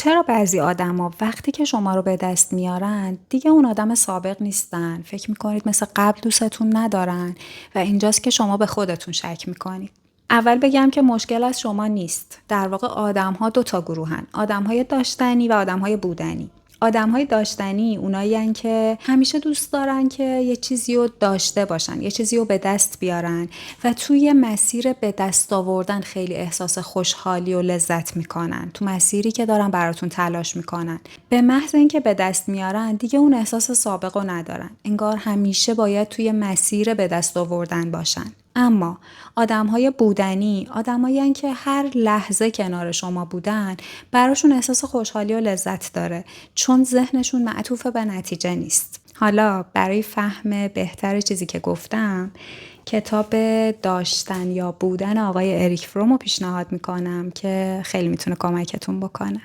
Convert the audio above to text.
چرا بعضی آدما وقتی که شما رو به دست میارن دیگه اون آدم سابق نیستن؟ فکر میکنید مثل قبل دوستتون ندارن و اینجاست که شما به خودتون شک میکنید. اول بگم که مشکل از شما نیست. در واقع آدم‌ها دو تا گروهن. آدم‌های داشتنی و آدم‌های بودنی. آدم‌های داشتنی اونایین که همیشه دوست دارن که یه چیزی رو داشته باشن، یه چیزی رو به دست بیارن و توی مسیر به دست آوردن خیلی احساس خوشحالی و لذت میکنن. تو مسیری که دارن براتون تلاش میکنن. به محض اینکه به دست میارن دیگه اون احساس سابق رو ندارن. انگار همیشه باید توی مسیر به دست آوردن باشن. اما آدم‌های بودنی، آدمایین که هر لحظه کنار شما بودن، براشون احساس خوشحالی و لذت داره، چون ذهنشون معطوف به نتیجه نیست. حالا برای فهم بهتر چیزی که گفتم، کتاب داشتن یا بودن آقای اریک فروم رو پیشنهاد میکنم که خیلی میتونه کمکتون بکنه.